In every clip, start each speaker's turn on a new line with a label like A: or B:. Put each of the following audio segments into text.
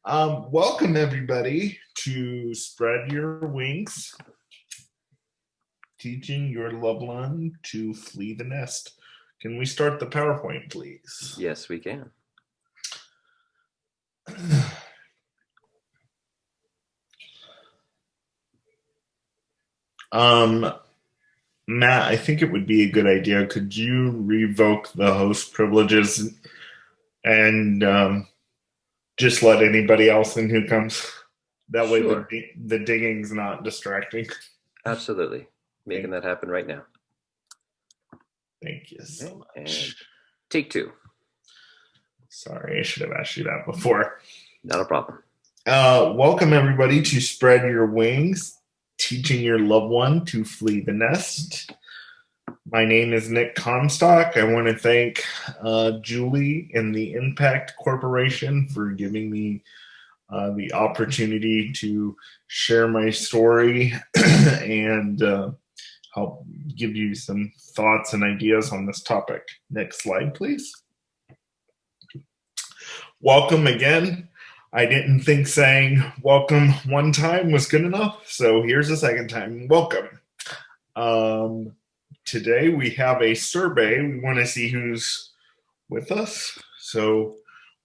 A: Welcome everybody to Spread Your Wings, teaching your loved one to flee the nest. Can we start the PowerPoint, please?
B: Yes, we can.
A: Matt, I think it would be a good idea. Could you revoke the host privileges and just let anybody else in who comes? That way
B: Sure.
A: the dinging's not distracting.
B: Absolutely. Making that happen right now.
A: Thank you so much.
B: And take two.
A: Sorry, I should have asked you that before.
B: Not a problem.
A: Welcome everybody to Spread Your Wings, teaching your loved one to flee the nest. My name is Nick Comstock. I want to thank Julie and the Impact Corporation for giving me the opportunity to share my story and help give you some thoughts and ideas on this topic. Next slide, please. Welcome again. I didn't think saying welcome one time was good enough, so here's a second time. Welcome. Today we have a survey. We want to see who's with us, so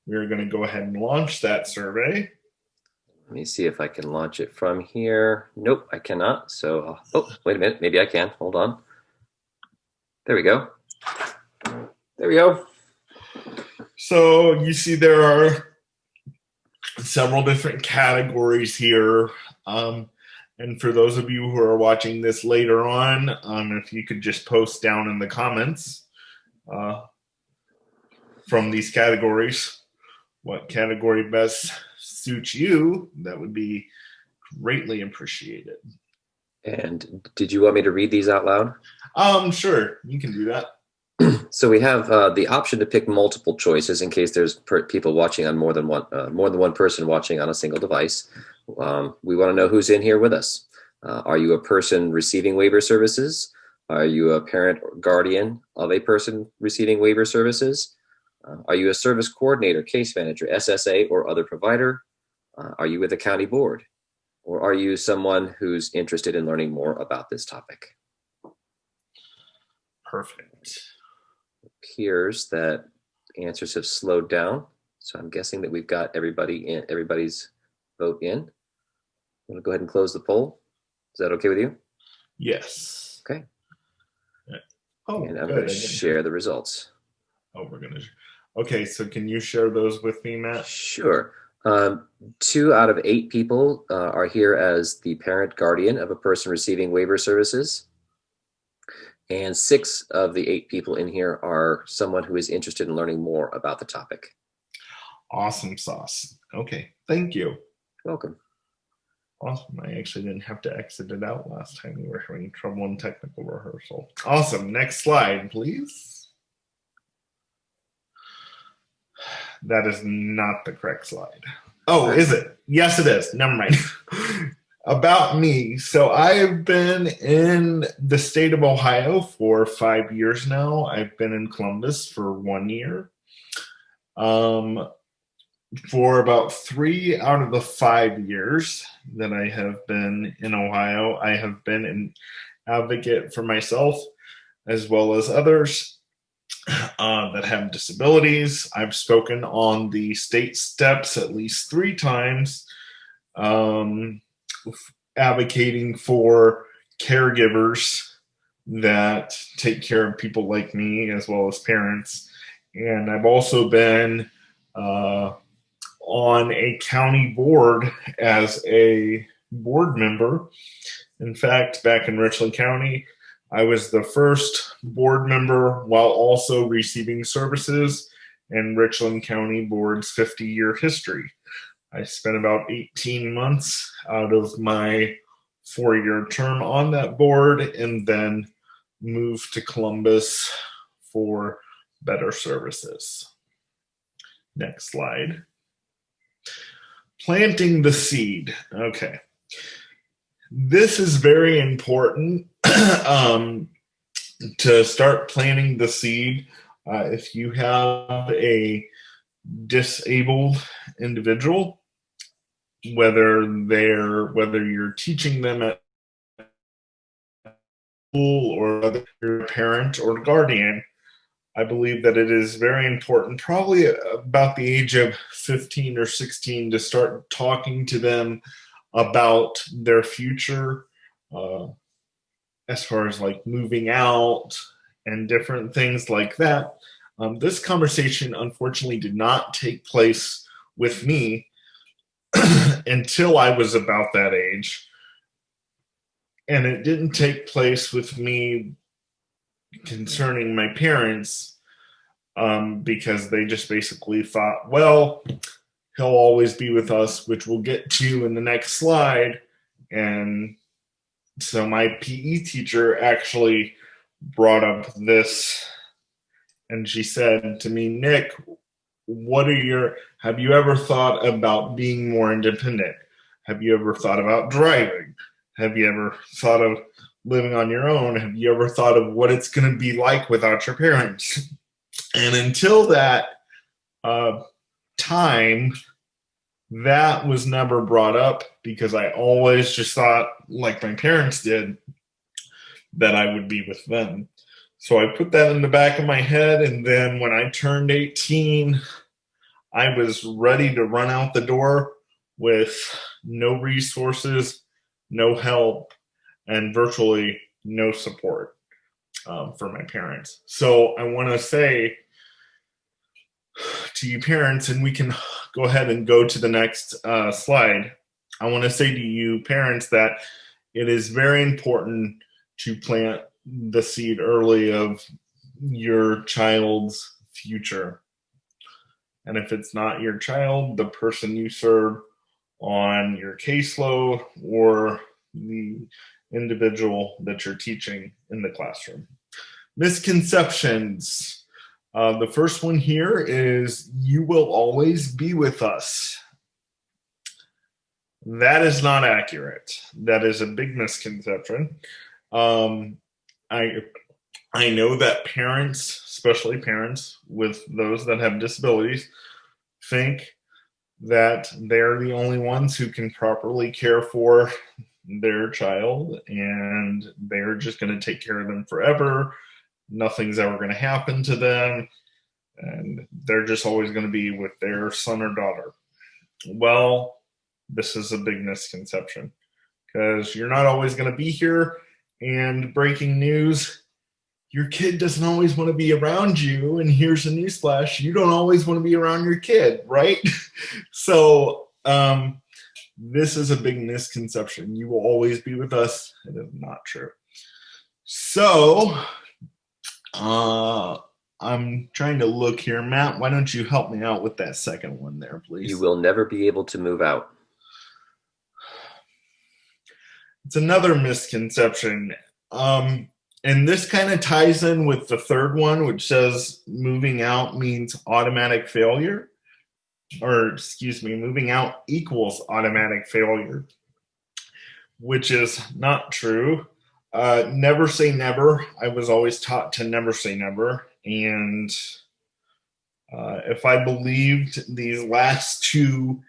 A: we're going to go ahead and launch that survey.
B: Let me see if I can launch it from here. Nope, I cannot. So, oh, wait a minute. Maybe I can. Hold on. There we go. There we go.
A: So you see there are several different categories here. And for those of you who are watching this later on, if you could just post down in the comments from these categories what category best suits you, that would be greatly appreciated.
B: And did you want me to read these out loud?
A: Sure, you can do that.
B: So we have the option to pick multiple choices in case there's people watching on more than one person watching on a single device. We want to know who's in here with us. Are you a person receiving waiver services? Are you a parent or guardian of a person receiving waiver services? Are you a service coordinator, case manager, SSA, or other provider? Are you with a county board? Or are you someone who's interested in learning more about this topic?
A: Perfect.
B: It appears that answers have slowed down, so I'm guessing that we've got everybody's vote in. I'm going to go ahead and close the poll. Is that okay with you?
A: Yes.
B: Okay.
A: Oh,
B: and I'm going to share the results.
A: Oh, we're going to. Okay, so can you share those with me, Matt?
B: Sure. 2 out of 8 people are here as the parent guardian of a person receiving waiver services. And 6 of the 8 people in here are someone who is interested in learning more about the topic.
A: Awesome sauce. Okay, thank you.
B: Welcome.
A: Awesome. I actually didn't have to exit it out last time. We were having trouble in technical rehearsal. Awesome. Next slide, please. That is not the correct slide. Oh, is it? Yes, it is. Never mind. About me. So I've been in the state of Ohio for 5 years now. I've been in Columbus for 1 year. For about 3 out of the 5 years that I have been in Ohio, I have been an advocate for myself as well as others that have disabilities. I've spoken on the state steps at least 3 times, advocating for caregivers that take care of people like me as well as parents. And I've also been on a county board as a board member. In fact, back in Richland County, I was the first board member while also receiving services in Richland County Board's 50-year history. I spent about 18 months out of my 4-year term on that board and then moved to Columbus for better services. Next slide. Planting the seed. Okay. This is very important to start planting the seed. If you have a disabled individual whether you're teaching them at school or whether you're a parent or guardian. I believe that it is very important, probably about the age of 15 or 16, to start talking to them about their future, uh, as far as like moving out and different things like that. This conversation, unfortunately, did not take place with me until I was about that age. And it didn't take place with me concerning my parents, because they just basically thought, well, he'll always be with us, which we'll get to in the next slide. And so my PE teacher actually brought up this, and she said to me, Nick, have you ever thought about being more independent? Have you ever thought about driving? Have you ever thought of living on your own? Have you ever thought of what it's going to be like without your parents? And until that uh, time, that was never brought up because I always just thought, like my parents did, that I would be with them. So I put that in the back of my head. And then when I turned 18, I was ready to run out the door with no resources, no help, and virtually no support for my parents. So I want to say to you parents, and we can go ahead and go to the next slide. I want to say to you parents that it is very important to plant the seed early of your child's future. And if it's not your child, the person you serve on your caseload or the individual that you're teaching in the classroom. Misconceptions. The first one here is you will always be with us. That is not accurate. That is a big misconception. Um, I I know that parents, especially parents with those that have disabilities, think that they're the only ones who can properly care for their child and they're just going to take care of them forever. Nothing's ever going to happen to them and they're just always going to be with their son or daughter. Well, this is a big misconception because you're not always going to be here. And breaking news, your kid doesn't always want to be around you. And here's a newsflash, you don't always want to be around your kid, right? So, this is a big misconception. You will always be with us. It is not true. So, I'm trying to look here. Matt, why don't you help me out with that second one there, please?
B: You will never be able to move out.
A: It's another misconception. And this kind of ties in with the third one, which says moving out means automatic failure, or excuse me, moving out equals automatic failure, which is not true. Never say never. I was always taught to never say never. And if I believed these last two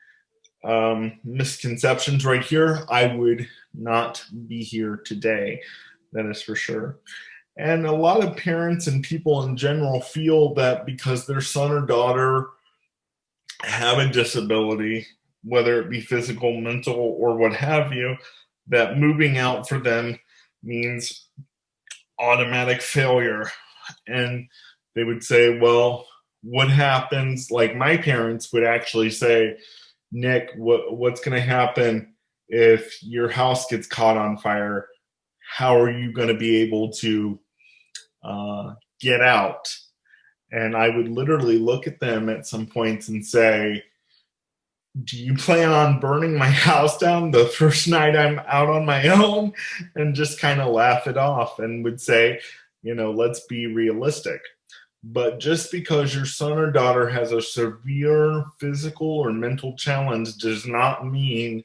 A: misconceptions right here, I would not be here today. That is for sure. And a lot of parents and people in general feel that because their son or daughter have a disability, whether it be physical, mental, or what have you, that moving out for them means automatic failure. And they would say, well, what happens? Like my parents would actually say, Nick, what's going to happen if your house gets caught on fire? How are you going to be able to get out? And I would literally look at them at some points and say, do you plan on burning my house down the first night I'm out on my own? And just kind of laugh it off and would say, let's be realistic. But just because your son or daughter has a severe physical or mental challenge does not mean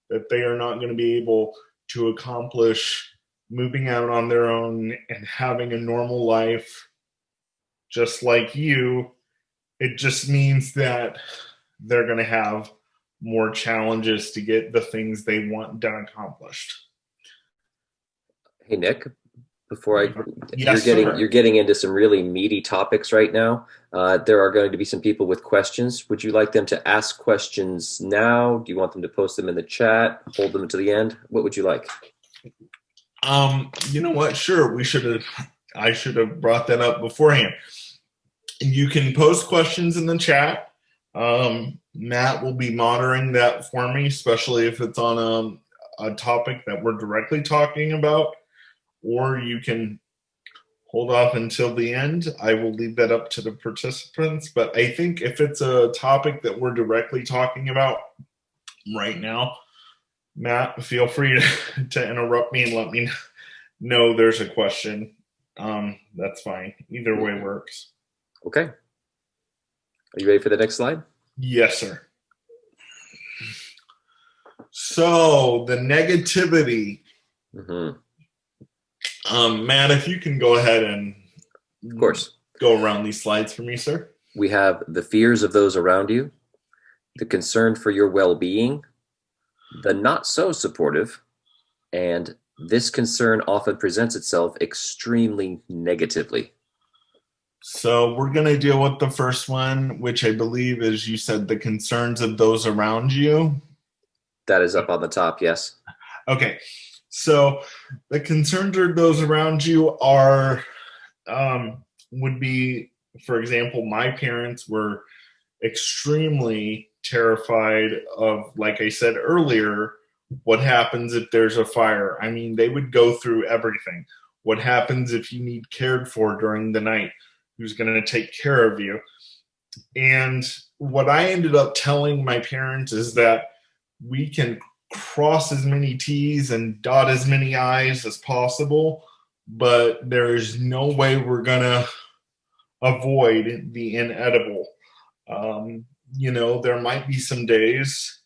A: that they are not going to be able to accomplish moving out on their own and having a normal life just like you. It just means that they're going to have more challenges to get the things they want done accomplished.
B: Hey Nick, before I
A: Yes, sir.
B: you're getting into some really meaty topics right now. There are going to be some people with questions. Would you like them to ask questions now? Do you want them to post them in the chat? Hold them to the end? What would you like?
A: You know what? Sure, we should have. I should have brought that up beforehand. You can post questions in the chat. Matt will be monitoring that for me, especially if it's on a topic that we're directly talking about. Or you can hold off until the end. I will leave that up to the participants. But I think if it's a topic that we're directly talking about right now, Matt, feel free to interrupt me and let me know there's a question. That's fine. Either way works.
B: Okay. Are you ready for the next slide?
A: Yes, sir. So the negativity.
B: Mm-hmm.
A: Matt, if you can go ahead and
B: Of course.
A: go around these slides for me, sir.
B: We have the fears of those around you, the concern for your well-being, the not so supportive, and this concern often presents itself extremely negatively.
A: So we're going to deal with the first one, which I believe is, you said, the concerns of those around you.
B: That is up on the top, yes.
A: Okay. So the concerns of those around you are, would be, for example, my parents were extremely terrified of, like I said earlier, what happens if there's a fire. I mean, they would go through everything. What happens if you need cared for during the night? Who's going to take care of you? And what I ended up telling my parents is that we can cross as many T's and dot as many I's as possible, but there is no way we're going to avoid the inedible. There might be some days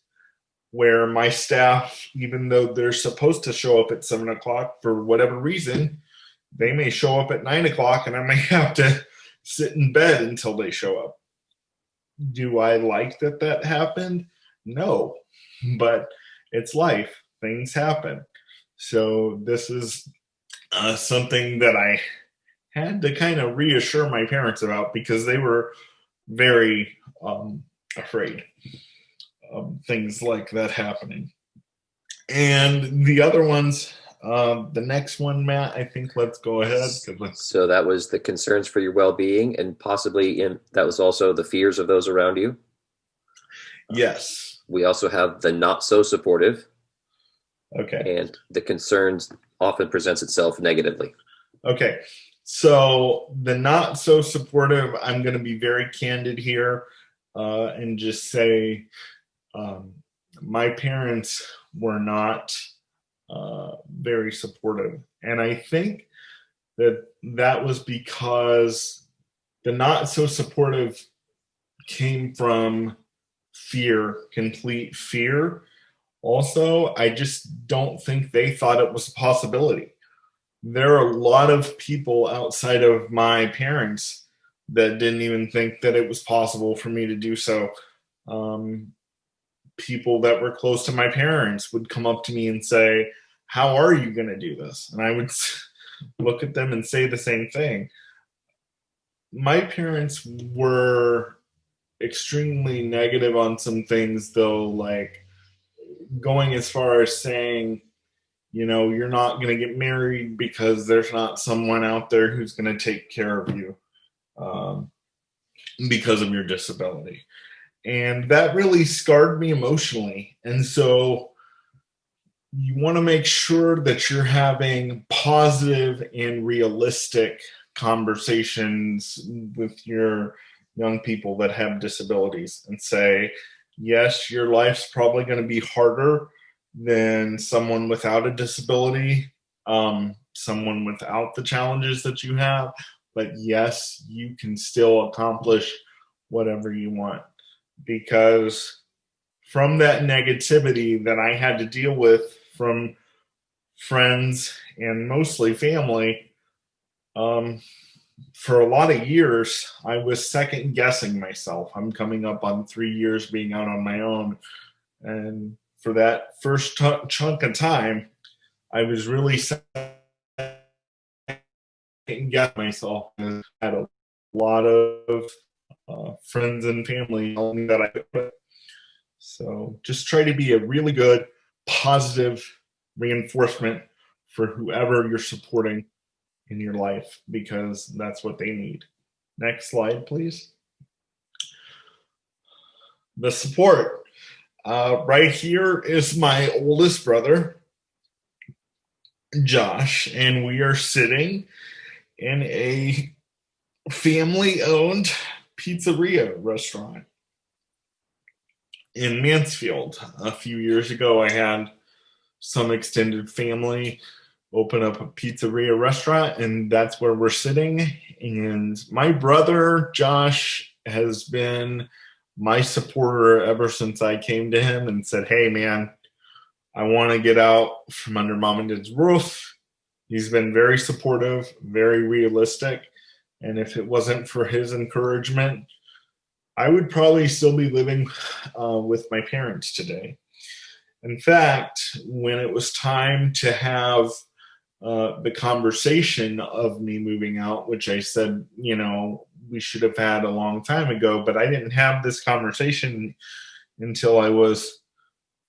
A: where my staff, even though they're supposed to show up at 7 o'clock, for whatever reason, they may show up at 9 o'clock and I may have to sit in bed until they show up. Do I like that happened? No, but it's life. Things happen. So this is something that I had to kind of reassure my parents about, because they were very afraid of things like that happening. And the other ones, the next one, Matt, I think let's go ahead.
B: So that was the concerns for your well-being, and possibly that was also the fears of those around you.
A: Yes.
B: We also have the not so supportive.
A: Okay.
B: And the concerns often presents itself negatively.
A: Okay. So the not so supportive, I'm going to be very candid here and just say my parents were not very supportive. And I think that was because the not so supportive came from fear, complete fear. Also, I just don't think they thought it was a possibility. There are a lot of people outside of my parents that didn't even think that it was possible for me to do so. People that were close to my parents would come up to me and say, "How are you going to do this?" And I would look at them and say the same thing. My parents were extremely negative on some things, though, like going as far as saying, you're not going to get married because there's not someone out there who's going to take care of you because of your disability. And that really scarred me emotionally. And so you want to make sure that you're having positive and realistic conversations with your young people that have disabilities, and say, yes, your life's probably going to be harder than someone without a disability, someone without the challenges that you have, but yes, you can still accomplish whatever you want. Because from that negativity that I had to deal with from friends and mostly family, for a lot of years, I was second guessing myself. I'm coming up on 3 years being out on my own. And for that first chunk of time, I was really second guessing myself. I had a lot of friends and family telling me that I could. So just try to be a really good, positive reinforcement for whoever you're supporting in your life, because that's what they need. Next slide, please. The support. Right here is my oldest brother, Josh, and we are sitting in a family owned pizzeria restaurant in Mansfield. A few years ago, I had some extended family open up a pizzeria restaurant, and that's where we're sitting. And my brother, Josh, has been my supporter ever since I came to him and said, "Hey, man, I want to get out from under mom and dad's roof." He's been very supportive, very realistic. And if it wasn't for his encouragement, I would probably still be living with my parents today. In fact, when it was time to have the conversation of me moving out, which I said, we should have had a long time ago, but I didn't have this conversation until I was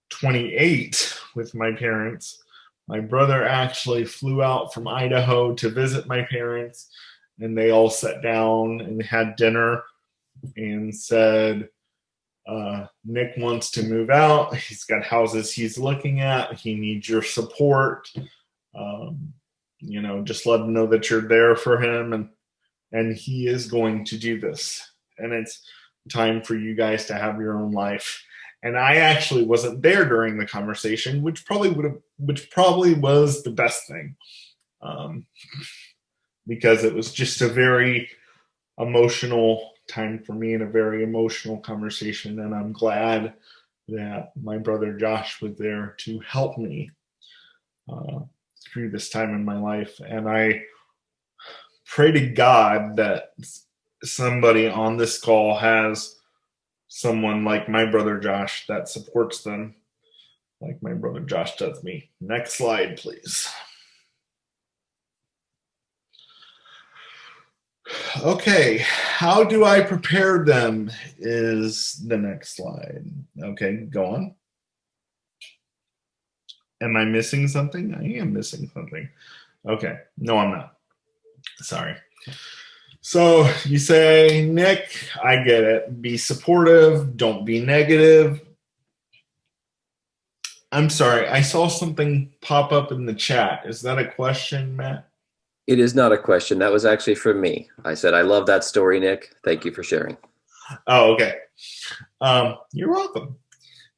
A: 28 with my parents. My brother actually flew out from Idaho to visit my parents, and they all sat down and had dinner and said, Nick wants to move out. He's got houses he's looking at. He needs your support. Just let him know that you're there for him, and he is going to do this. And it's time for you guys to have your own life. And I actually wasn't there during the conversation, which probably was the best thing, because it was just a very emotional time for me and a very emotional conversation. And I'm glad that my brother Josh was there to help me through this time in my life. And I pray to God that somebody on this call has someone like my brother Josh that supports them like my brother Josh does me. Next slide, please. Okay, how do I prepare them is the next slide. Okay, go on. Am I missing something? I am missing something. Okay, no, I'm not. Sorry. So you say, Nick, I get it. Be supportive. Don't be negative. I'm sorry. I saw something pop up in the chat. Is that a question, Matt?
B: It is not a question. That was actually from me. I said, I love that story, Nick. Thank you for sharing.
A: Oh, okay. You're welcome.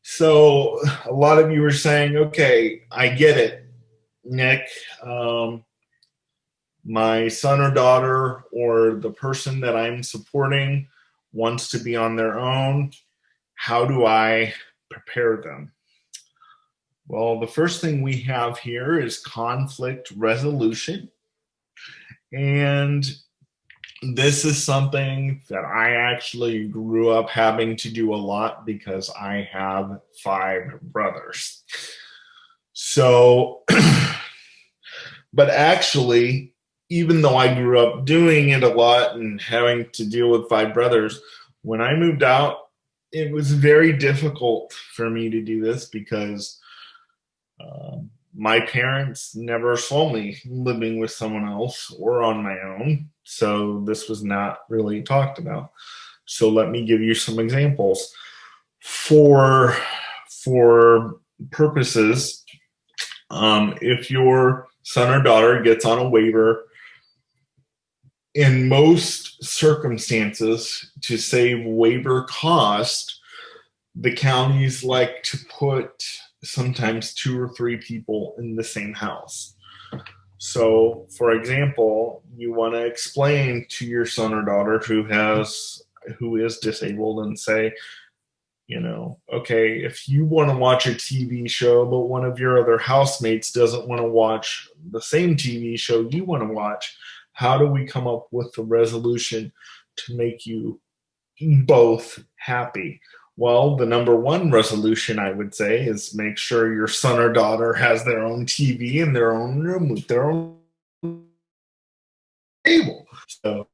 A: So a lot of you are saying, okay, I get it, Nick. My son or daughter or the person that I'm supporting wants to be on their own. How do I prepare them? Well, the first thing we have here is conflict resolution. And this is something that I actually grew up having to do a lot because I have 5 brothers. So, but actually, even though I grew up doing it a lot and having to deal with 5 brothers, when I moved out, it was very difficult for me to do this because my parents never saw me living with someone else or on my own. So this was not really talked about. So let me give you some examples. For purposes, if your son or daughter gets on a waiver, in most circumstances, to save waiver cost, the counties like to put sometimes 2 or 3 people in the same house. So, for example, you want to explain to your son or daughter who is disabled and say, okay, if you want to watch a TV show, but one of your other housemates doesn't want to watch the same TV show you want to watch, how do we come up with a resolution to make you both happy? Well, the number one resolution I would say is make sure your son or daughter has their own TV in their own room with their own table. So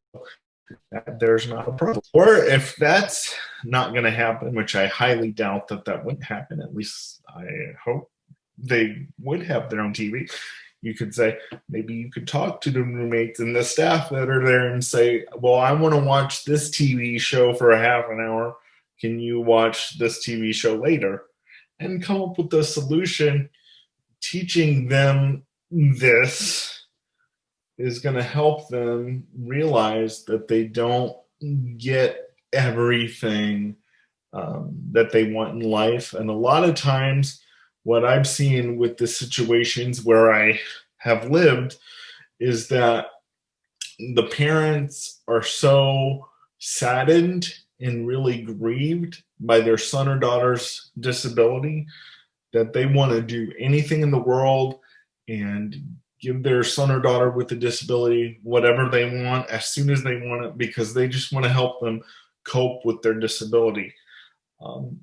A: there's not a problem. Or if that's not going to happen, which I highly doubt that that would happen, at least I hope they would have their own TV. You could say, maybe you could talk to the roommates and the staff that are there and say, well, I want to watch this TV show for a half an hour. Can you watch this TV show later? And come up with a solution. Teaching them this is going to help them realize that they don't get everything that they want in life. And a lot of times, what I've seen with the situations where I have lived is that the parents are so saddened and really grieved by their son or daughter's disability that they want to do anything in the world and give their son or daughter with a disability whatever they want as soon as they want it because they just want to help them cope with their disability.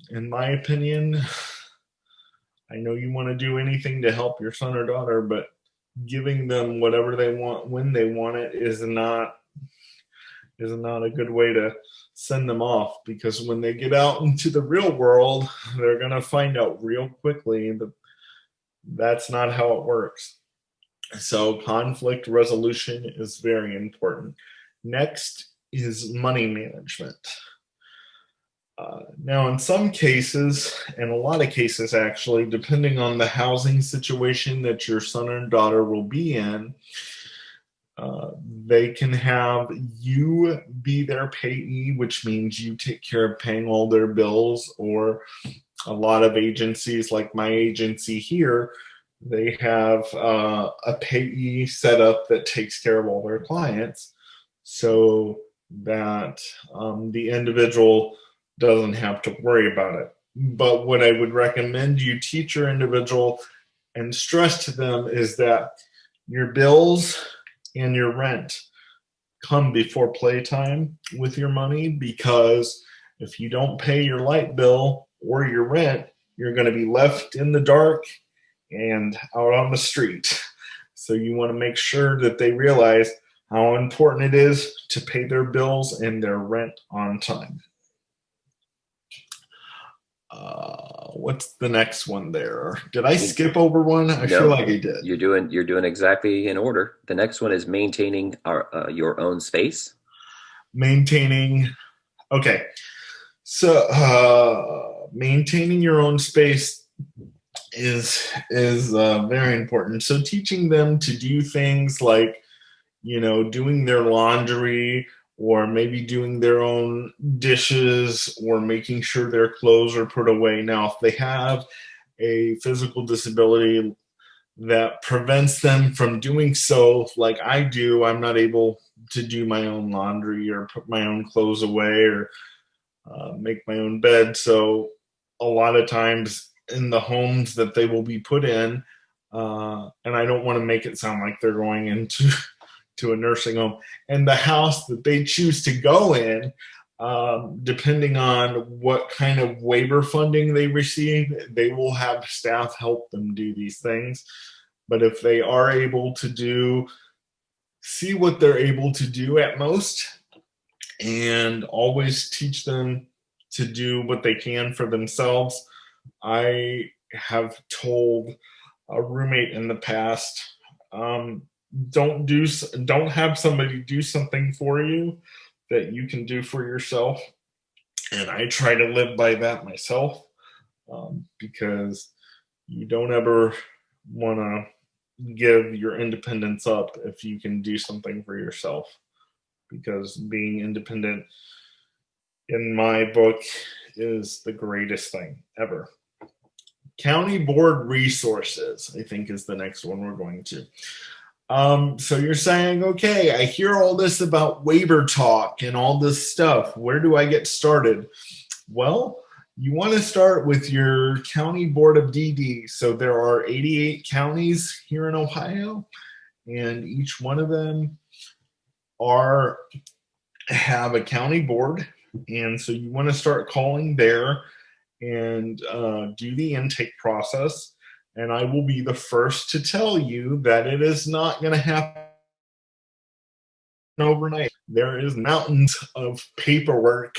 A: In my opinion, I know you want to do anything to help your son or daughter, but giving them whatever they want when they want it is not a good way to send them off, because when they get out into the real world, they're going to find out real quickly that that's not how it works. So conflict resolution is very important. Next is money management. Now, in some cases, and a lot of cases actually, depending on the housing situation that your son and daughter will be in, they can have you be their payee, which means you take care of paying all their bills, or a lot of agencies like my agency here, they have a payee set up that takes care of all their clients so that the individual doesn't have to worry about it. But what I would recommend you teach your individual and stress to them is that your bills and your rent come before playtime with your money, because if you don't pay your light bill or your rent, you're going to be left in the dark and out on the street. So you want to make sure that they realize how important it is to pay their bills and their rent on time. What's the next one there? Did I skip over one? I feel like I did.
B: You're doing exactly in order. The next one is maintaining your own space.
A: Maintaining. Okay. So maintaining your own space is very important. So teaching them to do things like, doing their laundry, or maybe doing their own dishes, or making sure their clothes are put away. Now, if they have a physical disability that prevents them from doing so, like I do, I'm not able to do my own laundry or put my own clothes away or make my own bed. So a lot of times in the homes that they will be put in, and I don't want to make it sound like they're going into to a nursing home, and the house that they choose to go in, depending on what kind of waiver funding they receive, they will have staff help them do these things. But if they are able to see what they're able to do at most, and always teach them to do what they can for themselves. I have told a roommate in the past, don't have somebody do something for you that you can do for yourself. And I try to live by that myself, because you don't ever want to give your independence up if you can do something for yourself, because being independent, in my book, is the greatest thing ever. County board resources, I think, is the next one we're going to. So you're saying, okay, I hear all this about waiver talk and all this stuff. Where do I get started? Well, you want to start with your county board of DD. So there are 88 counties here in Ohio, and each one of them have a county board, And so you want to start calling there and do the intake process. And I will be the first to tell you that it is not going to happen overnight. There is mountains of paperwork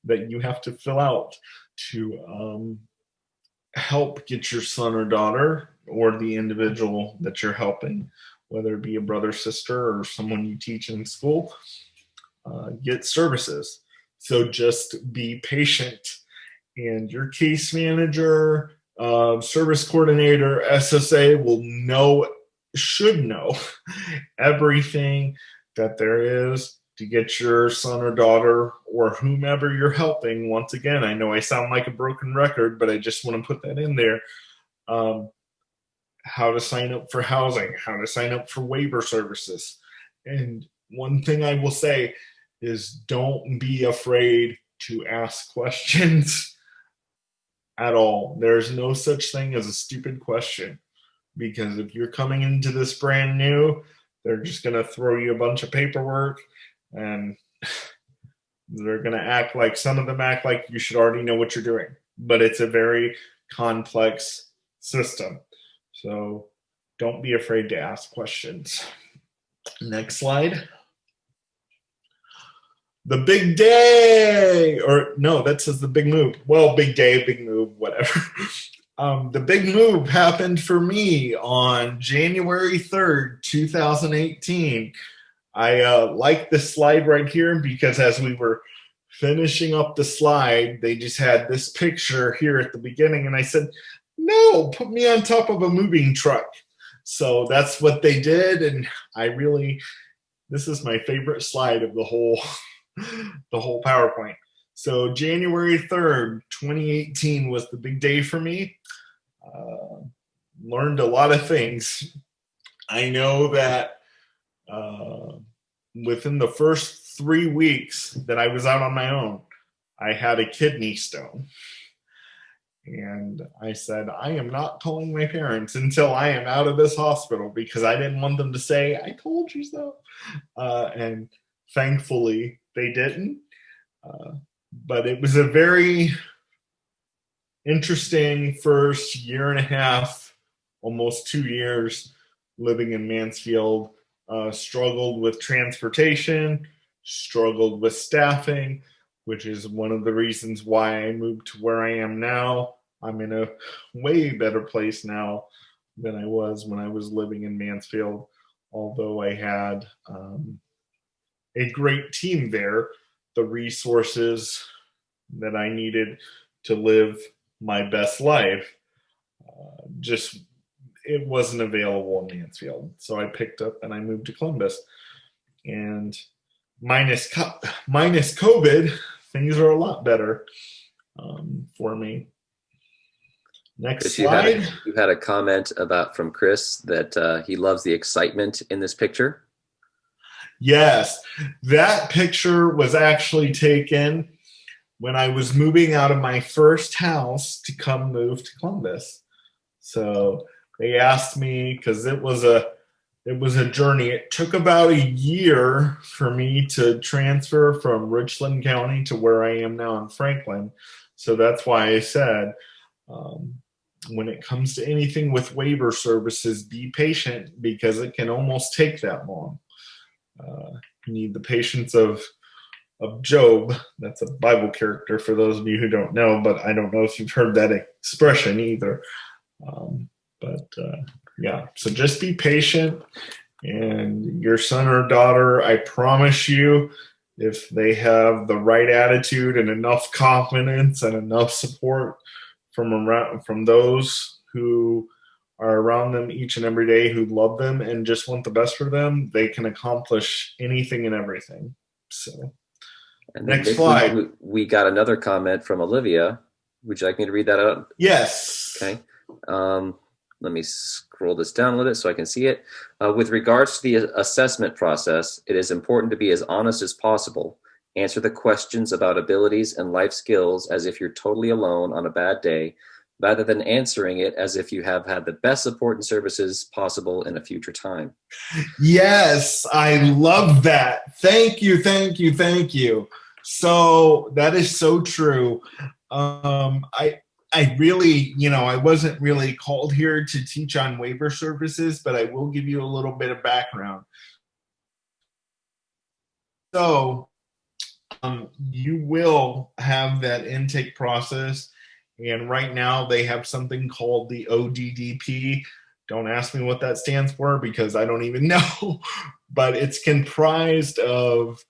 A: that you have to fill out to help get your son or daughter or the individual that you're helping, whether it be a brother, sister, or someone you teach in school, get services. So just be patient, and your case manager, service coordinator, SSA should know everything that there is to get your son or daughter or whomever you're helping. Once again, I know I sound like a broken record, but I just want to put that in there. How to sign up for housing, how to sign up for waiver services. And one thing I will say is don't be afraid to ask questions at all. There's no such thing as a stupid question, because if you're coming into this brand new, they're just going to throw you a bunch of paperwork, and they're going to act like, some of them act like you should already know what you're doing, but it's a very complex system. So don't be afraid to ask questions. Next slide. The big day, or no, that says the big move. Well, big day, big move, whatever. The big move happened for me on January 3rd, 2018. I like this slide right here because as we were finishing up the slide, they just had this picture here at the beginning, and I said, no, put me on top of a moving truck. So that's what they did, and this is my favorite slide of the whole PowerPoint. So January 3rd, 2018 was the big day for me. Learned a lot of things. I know that within the first 3 weeks that I was out on my own, I had a kidney stone. And I said, I am not calling my parents until I am out of this hospital, because I didn't want them to say, I told you so. And thankfully, they didn't. But it was a very interesting first year and a half, almost 2 years living in Mansfield. Struggled with transportation, struggled with staffing, which is one of the reasons why I moved to where I am now. I'm in a way better place now than I was when I was living in Mansfield, although I had a great team there. The resources that I needed to live my best life, it wasn't available in Mansfield. So I picked up and I moved to Columbus. And minus COVID, things are a lot better for me. Next
B: Chris,
A: slide.
B: You had a comment from Chris that he loves the excitement in this picture.
A: Yes, that picture was actually taken when I was moving out of my first house to come move to Columbus. So they asked me, because it was a journey. It took about a year for me to transfer from Richland County to where I am now in Franklin. So that's why I said, when it comes to anything with waiver services, be patient, because it can almost take that long. You need the patience of Job. That's a Bible character for those of you who don't know, but I don't know if you've heard that expression either. Yeah, so just be patient, and your son or daughter, I promise you, if they have the right attitude and enough confidence and enough support from those who are around them each and every day, who love them and just want the best for them, they can accomplish anything and everything. So,
B: and
A: next slide.
B: We got another comment from Olivia. Would you like me to read that out?
A: Yes.
B: Okay. Let me scroll this down a little bit so I can see it. With regards to the assessment process, it is important to be as honest as possible. Answer the questions about abilities and life skills as if you're totally alone on a bad day, rather than answering it as if you have had the best support and services possible in a future time.
A: Yes, I love that. Thank you, thank you, thank you. So that is so true. I really, I wasn't really called here to teach on waiver services, but I will give you a little bit of background. So you will have that intake process. And right now they have something called the ODDP. Don't ask me what that stands for because I don't even know. But it's comprised of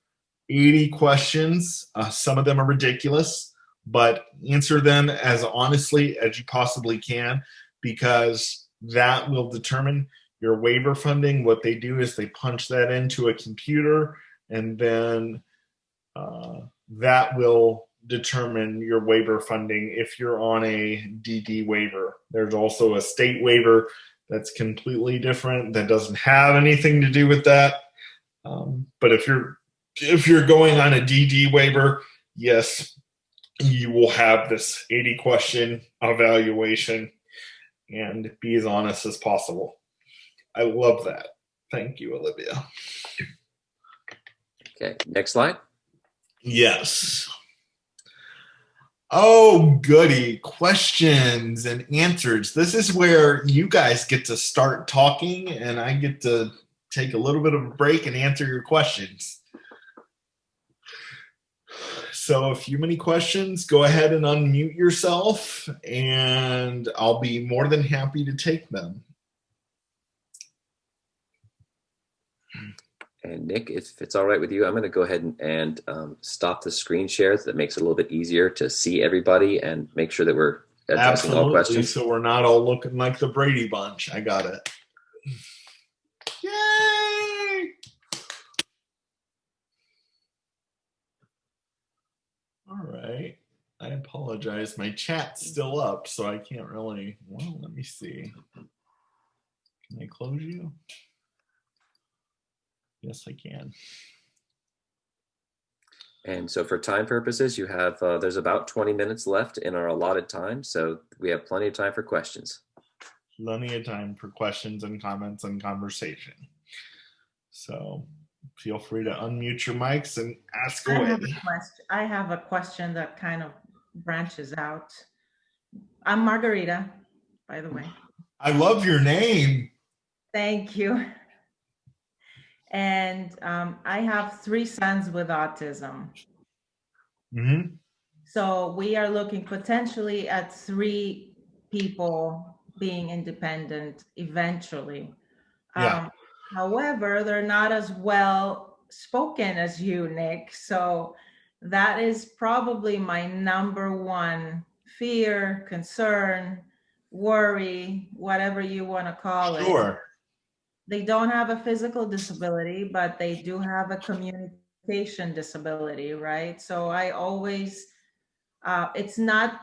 A: 80 questions. Some of them are ridiculous, but answer them as honestly as you possibly can because that will determine your waiver funding. What they do is they punch that into a computer and then uh, that will determine your waiver funding if you're on a DD waiver. There's also a state waiver that's completely different that doesn't have anything to do with that. But if you're going on a DD waiver, yes, you will have this 80 question evaluation and be as honest as possible. I love that. Thank you, Olivia.
B: Okay, next slide.
A: Yes. Oh, goody. Questions and answers. This is where you guys get to start talking, and I get to take a little bit of a break and answer your questions. So, if you have any questions, go ahead and unmute yourself, and I'll be more than happy to take them.
B: And Nick, if it's all right with you, I'm going to go ahead and stop the screen share. So that makes it a little bit easier to see everybody and make sure that we're addressing all
A: Absolutely.
B: questions.
A: So we're not all looking like the Brady Bunch. I got it. Yay! All right. I apologize. My chat's still up, so I can't really. Well, let me see. Can I close you? Yes, I can.
B: And so for time purposes, you have, there's about 20 minutes left in our allotted time. So we have plenty of time for questions.
A: Plenty of time for questions and comments and conversation. So feel free to unmute your mics and ask away.
C: I have a question that kind of branches out. I'm Margarita, by the way.
A: I love your name.
C: Thank you. And I have 3 sons with autism.
A: Mm-hmm.
C: So we are looking potentially at 3 people being independent eventually.
A: Yeah.
C: However, they're not as well spoken as you, Nick. So that is probably my number one fear, concern, worry, whatever you want to call it.
A: Sure.
C: They don't have a physical disability, but they do have a communication disability, right? So I always, it's not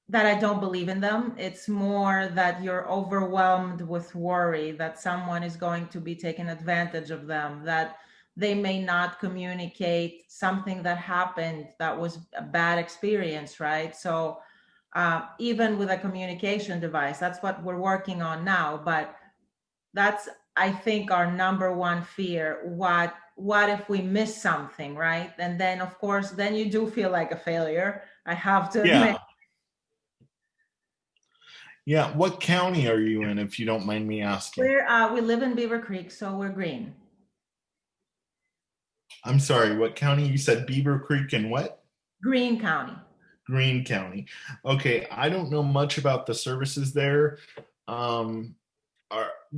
C: that I don't believe in them. It's more that you're overwhelmed with worry that someone is going to be taking advantage of them, that they may not communicate something that happened that was a bad experience, right? So even with a communication device, that's what we're working on now. But that's, I think, our number one fear. What if we miss something, right? And then, of course, then you do feel like a failure. I have to admit.
A: Yeah. What county are you in, if you don't mind me asking?
C: We live in Beaver Creek, so we're green.
A: I'm sorry, what county? You said Beaver Creek and what?
C: Greene County.
A: Greene County. Okay, I don't know much about the services there. Um,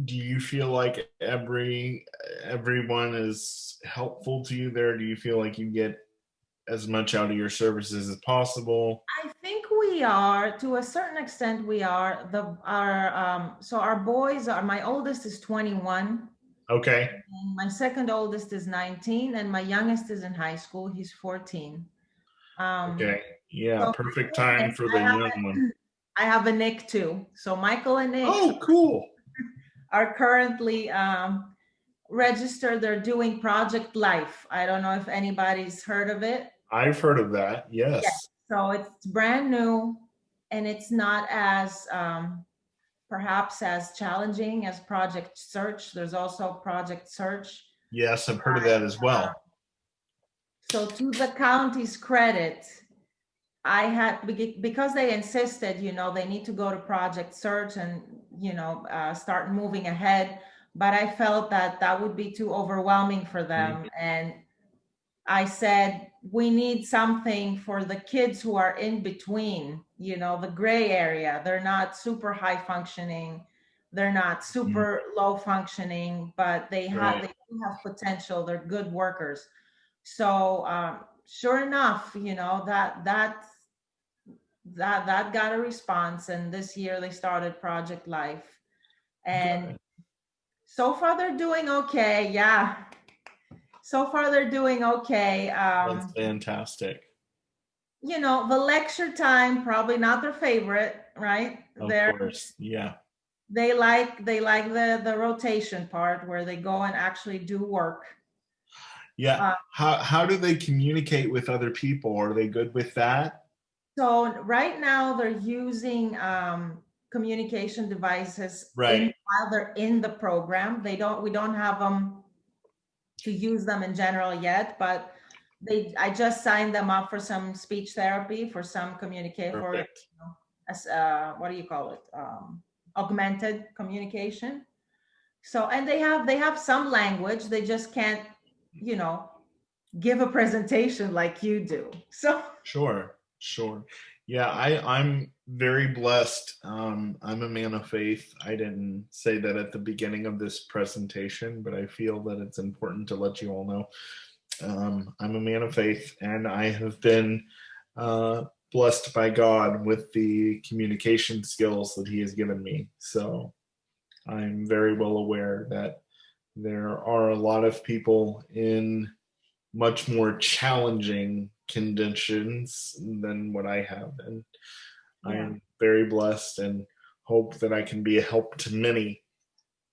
A: do you feel like everyone is helpful to you there? Do you feel like you get as much out of your services as possible?
C: I think we are, to a certain extent. We are so our boys are. My oldest is 21.
A: Okay.
C: And my second oldest is 19, and my youngest is in high school. He's 14.
A: Okay. Yeah,
C: So
A: perfect time for the young one.
C: I have a Nick too. So Michael and Nick.
A: Oh, cool.
C: Are currently registered. They're doing Project Life. I don't know if anybody's heard of it.
A: I've heard of that. Yes.
C: So it's brand new, and it's not as perhaps as challenging as Project Search. There's also Project Search.
A: Yes, I've heard of that as well.
C: So to the county's credit, I had, because they insisted, they need to go to project search and, start moving ahead. But I felt that that would be too overwhelming for them. And I said, we need something for the kids who are in between, the gray area. They're not super high functioning. They're not super low functioning, but they
A: Right.
C: do have potential. They're good workers. So sure enough, that got a response. And this year they started Project Life. And
A: Good.
C: so far they're doing okay. Yeah. So far they're doing okay.
A: That's fantastic.
C: The lecture time, probably not their favorite, right?
A: Of course. Yeah.
C: They like the rotation part where they go and actually do work.
A: Yeah.
C: Uh,
A: How do they communicate with other people? Are they good with that?
C: so right now they're using communication devices
A: Right.
C: while they're in the program. We don't have them to use them in general yet, but I just signed them up for some speech therapy, for some communicate for
A: Perfect.
C: as what do you call it, augmented communication. So, and they have some language, they just can't you know give a presentation like you do. So
A: Sure. Sure. Yeah, I'm very blessed. I'm a man of faith. I didn't say that at the beginning of this presentation, but I feel that it's important to let you all know. I'm a man of faith, and I have been blessed by God with the communication skills that He has given me. So I'm very well aware that there are a lot of people in much more challenging conditions than what I have. And I
C: yeah.
A: am very blessed and hope that I can be a help to many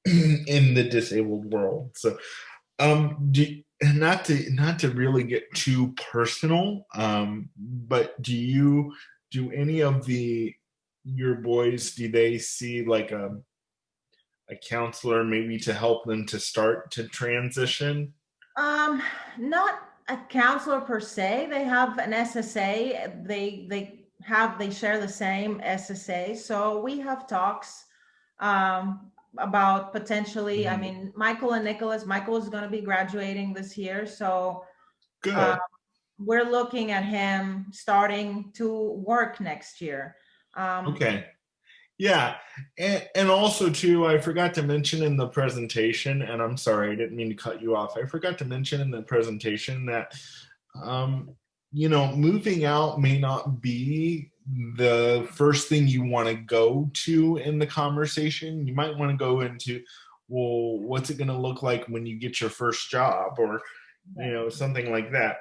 A: in the disabled world. So, not to really get too personal, but do any of your boys, do they see like a counselor maybe to help them to start to transition?
C: um Not a counselor per se. They have an SSA. They share the same SSA, so we have talks about potentially, I
A: Mhm.
C: mean, Michael is going to be graduating this year, so uh,
A: Good.
C: we're looking at him starting to work next year. um,
A: Okay. Yeah, and also too, I forgot to mention in the presentation, and I'm sorry, I didn't mean to cut you off. I forgot to mention in the presentation that, um, moving out may not be the first thing you want to go to in the conversation. You might want to go into, well, what's it going to look like when you get your first job, or
C: right.
A: something like that.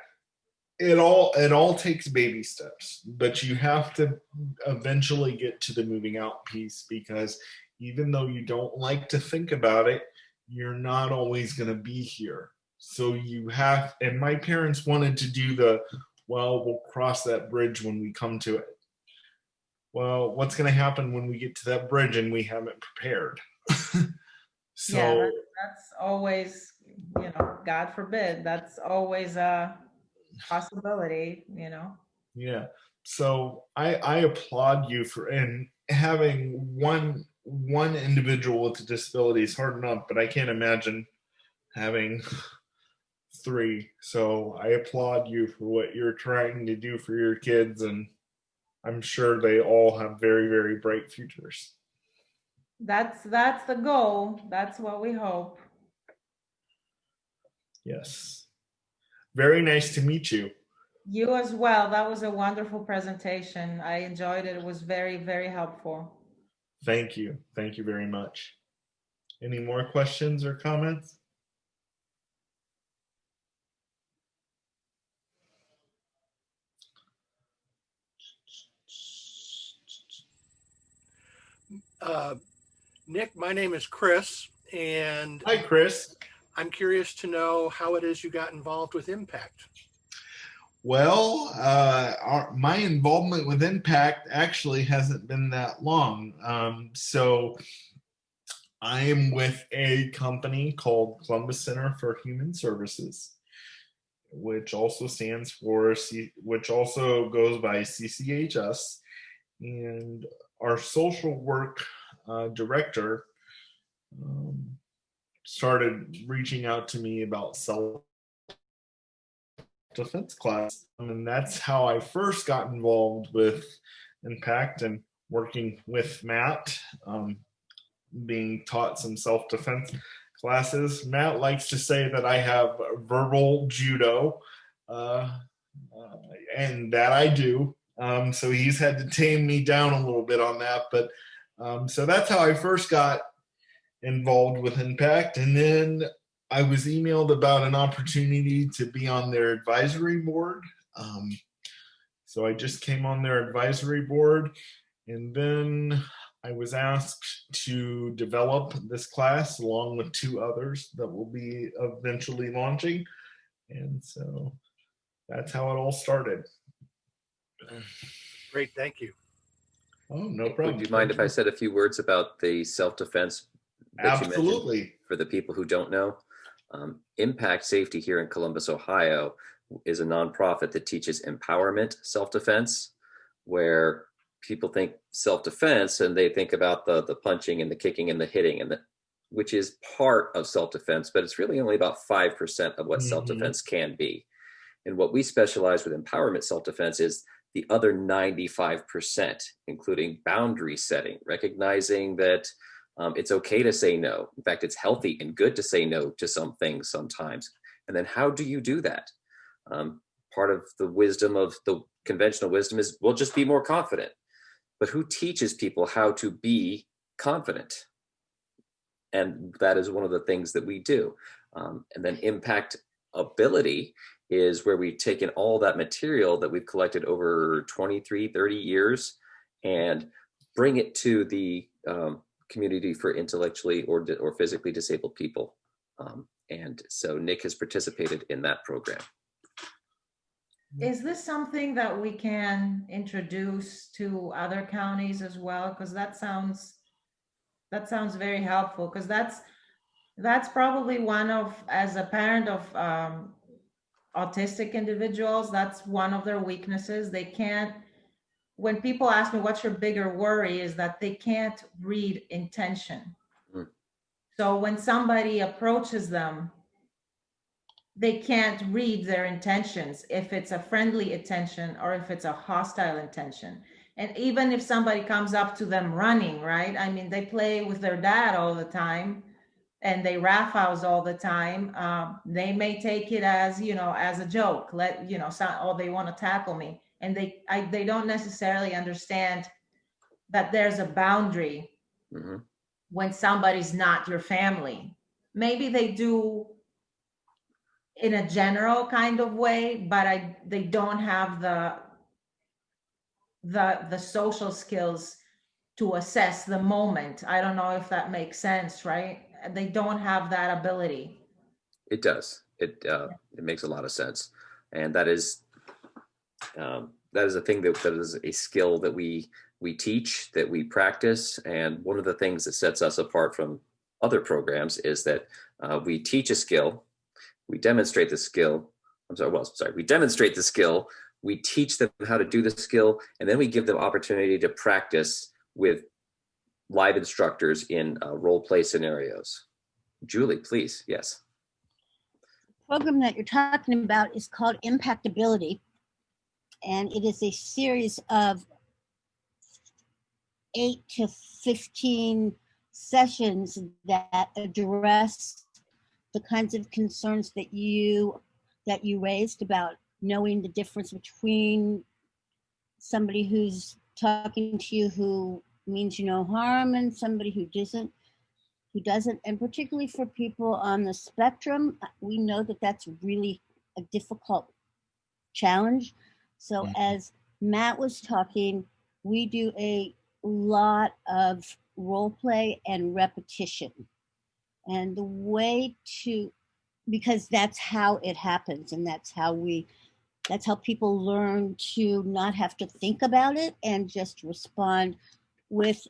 A: It all takes baby steps, but you have to eventually get to the moving out piece, because even though you don't like to think about it, you're not always going to be here. So you have, and my parents wanted to do well, we'll cross that bridge when we come to it. Well, what's going to happen when we get to that bridge and we haven't prepared?
C: Yeah,
A: So
C: that's always, God forbid, that's always a possibility.
A: yeah. So I applaud you for, and having one individual with a disability is hard enough, but I can't imagine having three. So I applaud you for what you're trying to do for your kids, and I'm sure they all have very, very bright futures.
C: That's the goal. That's what we hope.
A: Yes. Very nice to meet you.
C: You as well. That was a wonderful presentation. I enjoyed it. It was very, very helpful.
A: Thank you. Thank you very much. Any more questions or comments?
D: Uh, Nick, my name is Chris, and
A: Hi, Chris.
D: I'm curious to know how it is you got involved with Impact.
A: Well, my involvement with Impact actually hasn't been that long. So I am with a company called Columbus Center for Human Services. which also stands for which also goes by CCHS, and our social work director um, started reaching out to me about self-defense class, and that's how I first got involved with Impact and working with Matt, being taught some self-defense classes. Matt likes to say that I have verbal judo, uh, and that I do. So he's had to tame me down a little bit on that. But so that's how I first got involved with Impact. And then I was emailed about an opportunity to be on their advisory board. So I just came on their advisory board. And then I was asked to develop this class along with two others that will be eventually launching. And so that's how it all started.
D: Great, thank you.
A: Oh, no problem.
B: Would you mind if I said a few words about the self-defense that you mentioned
A: Absolutely.
B: for the people who don't know? Impact Safety here in Columbus, Ohio is a nonprofit that teaches empowerment self-defense, where people think self-defense and they think about the punching and the kicking and the hitting, and which is part of self-defense, but it's really only about 5% of what self-defense can be. And what we specialize with empowerment self-defense is the other 95%, including boundary setting, recognizing that it's okay to say no. In fact, it's healthy and good to say no to some things sometimes. And then how do you do that? Part of the wisdom of the conventional wisdom is, we'll just be more confident. But who teaches people how to be confident? And that is one of the things that we do. And then impact ability is where we've taken all that material that we've collected over 23, 30 years and bring it to the community for intellectually or physically disabled people. And so Nick has participated in that program.
C: Is this something that we can introduce to other counties as well? Because that sounds very helpful, because that's probably one of, as a parent of autistic individuals, that's one of their weaknesses. They can't, when people ask me what's your bigger worry, is that they can't read intention. So when somebody approaches them, they can't read their intentions, if it's a friendly intention or if it's a hostile intention. And even if somebody comes up to them running, right? I mean, they play with their dad all the time and they roughhouse all the time. They may take it as, as a joke, oh, they want to tackle me. And they don't necessarily understand that there's a boundary when somebody's not your family. Maybe they do in a general kind of way, but they don't have the social skills to assess the moment. I don't know if that makes sense, right? They don't have that ability.
B: It does. It makes a lot of sense, and that is a thing that is a skill that we teach, that we practice. And one of the things that sets us apart from other programs is that we teach a skill, we demonstrate the skill. We demonstrate the skill, we teach them how to do the skill, and then we give them opportunity to practice with live instructors in role play scenarios. Julie, please. Yes.
E: The program that you're talking about is called Impactability, and it is a series of 8 to 15 sessions that address the kinds of concerns that you raised about knowing the difference between somebody who's talking to you who means you no harm and somebody who doesn't. And particularly for people on the spectrum, we know that that's really a difficult challenge. So as Matt was talking, we do a lot of role play and repetition. And the way because that's how it happens, and that's how people learn to not have to think about it and just respond with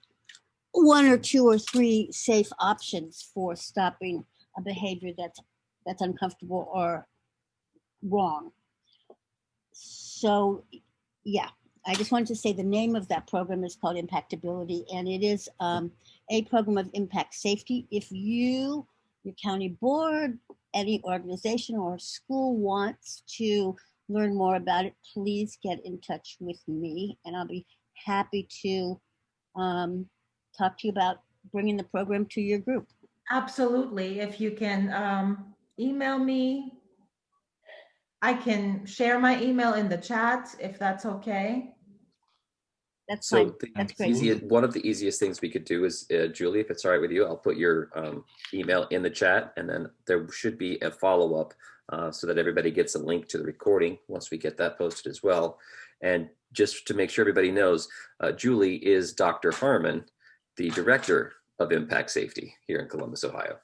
E: 1 or 2 or 3 safe options for stopping a behavior that's uncomfortable or wrong. So, yeah, I just wanted to say the name of that program is called Impactability, and it is a program of impact safety. If you, your county board, any organization or school wants to learn more about it, please get in touch with me, and I'll be happy to talk to you about bringing the program to your group.
C: Absolutely. If you can email me, I can share my email in the chat if that's okay.
E: That's
B: So
E: fine. That's great.
B: one of the easiest things we could do is, Julie, if it's all right with you, I'll put your email in the chat, and then there should be a follow-up so that everybody gets a link to the recording once we get that posted as well. And just to make sure everybody knows, Julie is Dr. Harmon, the Director of Impact Safety here in Columbus, Ohio.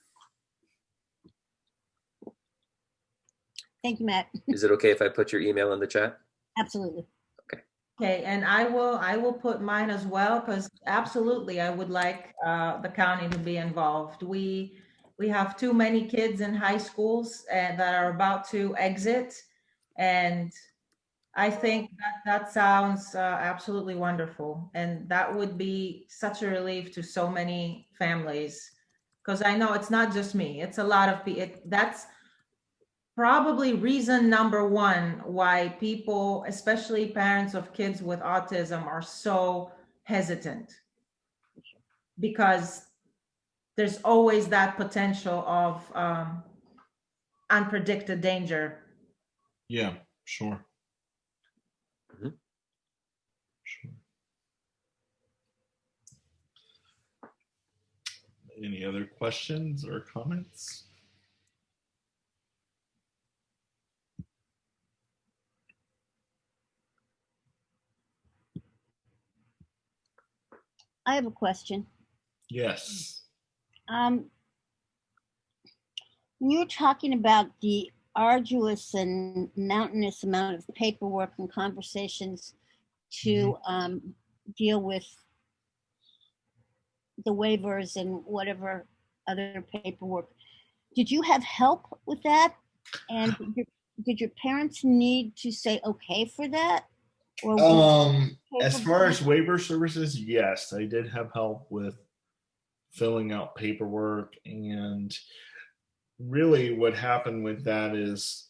E: Thank you, Matt.
B: Is it okay if I put your email in the chat?
E: Absolutely.
C: Okay, and I will put mine as well, because absolutely I would like the county to be involved. We have too many kids in high schools that are about to exit, and I think that sounds absolutely wonderful, and that would be such a relief to so many families, because I know it's not just me; it's a lot of people. That's probably reason number one why people, especially parents of kids with autism, are so hesitant, because there's always that potential of unpredicted danger.
A: Yeah, sure.
B: Mhm.
A: Sure. Any other questions or comments?
E: I have a question.
A: Yes.
E: When you're talking about the arduous and mountainous amount of paperwork and conversations to deal with the waivers and whatever other paperwork, did you have help with that? And did your parents need to say okay for that? Or
A: As far as waiver services, yes, I did have help with filling out paperwork. And really what happened with that is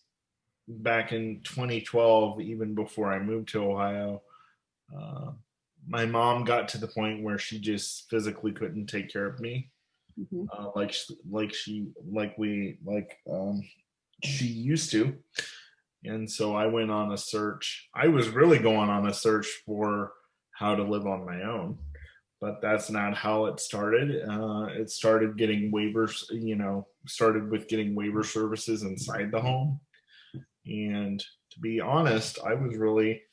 A: back in 2012, even before I moved to Ohio, my mom got to the point where she just physically couldn't take care of me, she used to. And so I went on a search. I was really going on a search for how to live on my own, but that's not how it started. It started getting waivers, started with getting waiver services inside the home. And to be honest, I was really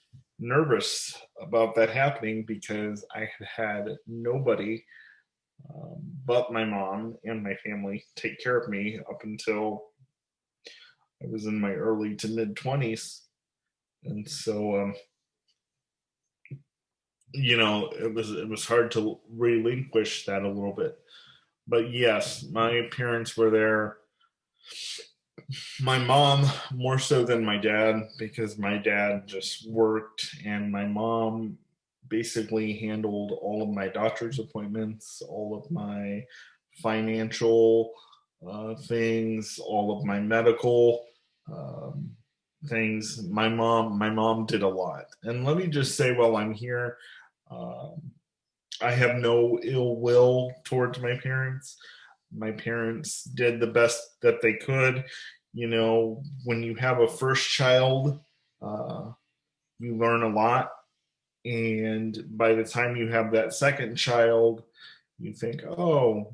A: nervous about that happening because I had nobody but my mom and my family take care of me up until I was in my early to mid 20s. And so, it was hard to relinquish that a little bit. But yes, my parents were there. My mom more so than my dad, because my dad just worked, and my mom basically handled all of my doctor's appointments, all of my financial things, all of my medical things. My mom did a lot. And let me just say, while I'm here, I have no ill will towards my parents. My parents did the best that they could. When you have a first child, you learn a lot. And by the time you have that second child, you think, oh,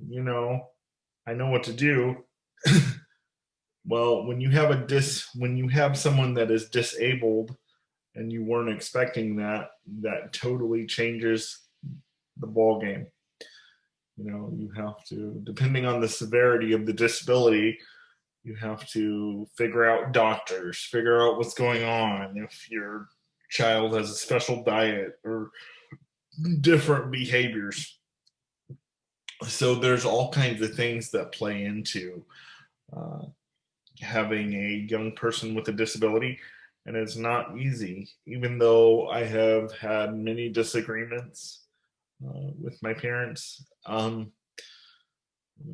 A: I know what to do. Well, when you have someone that is disabled and you weren't expecting that, that totally changes the ball game. You have to, depending on the severity of the disability, you have to figure out doctors, figure out what's going on, if your child has a special diet or different behaviors. So there's all kinds of things that play into having a young person with a disability, and it's not easy. Even though I have had many disagreements with my parents,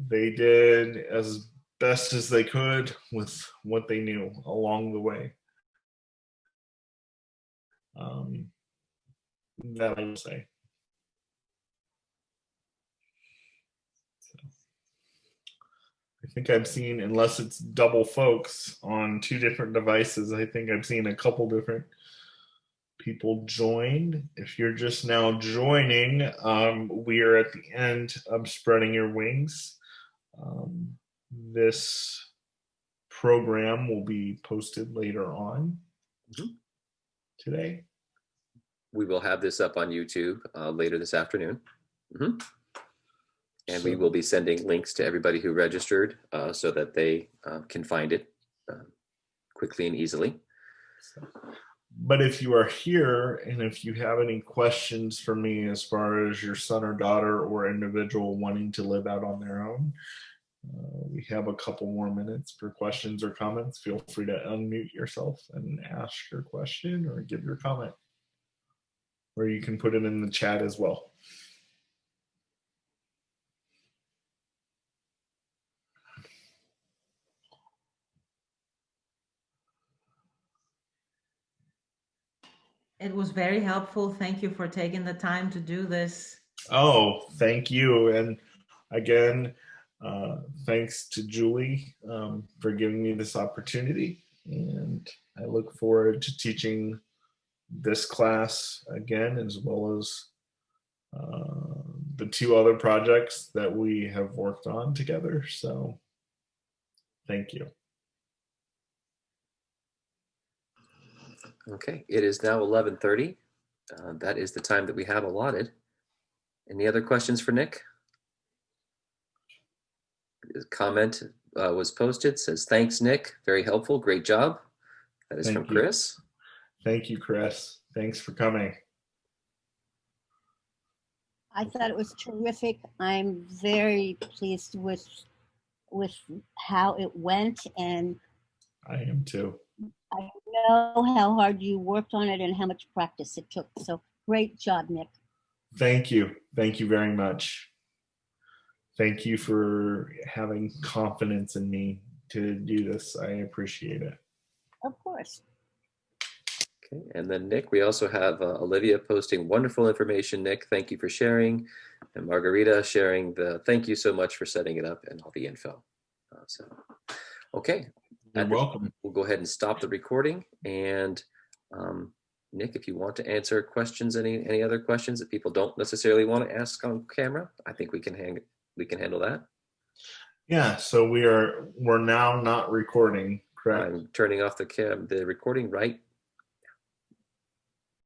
A: they did as best as they could with what they knew along the way. That I would say. I think I've seen, unless it's double folks on two different devices, I think I've seen a couple different people join. If you're just now joining, we are at the end of Spreading Your Wings. This program will be posted later on today.
B: We will have this up on YouTube later this afternoon. And we will be sending links to everybody who registered so that they can find it quickly and easily.
A: But if you are here and if you have any questions for me as far as your son or daughter or individual wanting to live out on their own, we have a couple more minutes for questions or comments. Feel free to unmute yourself and ask your question or give your comment. Or you can put it in the chat as well.
C: It was very helpful. Thank you for taking the time to do this.
A: Oh, thank you. And again, thanks to Julie for giving me this opportunity. And I look forward to teaching this class again, as well as the two other projects that we have worked on together. So thank you.
B: Okay, it is now 11:30. That is the time that we have allotted. Any other questions for Nick? His comment was posted, says, thanks, Nick. Very helpful. Great job. That is from Chris.
A: Thank you, Chris. Thanks for coming.
E: I thought it was terrific. I'm very pleased with how it went, and
A: I am too.
E: I know how hard you worked on it and how much practice it took. So great job, Nick.
A: Thank you. Thank you very much. Thank you for having confidence in me to do this. I appreciate it.
E: Of course.
B: Okay, and then Nick, we also have Olivia posting wonderful information. Nick, thank you for sharing. And Margarita sharing the thank you so much for setting it up and all the info. Okay.
A: You're welcome.
B: We'll go ahead and stop the recording. And Nick, if you want to answer questions, any other questions that people don't necessarily want to ask on camera, I think we can handle that.
A: Yeah, so we're now not recording, correct?
B: I'm turning off the recording right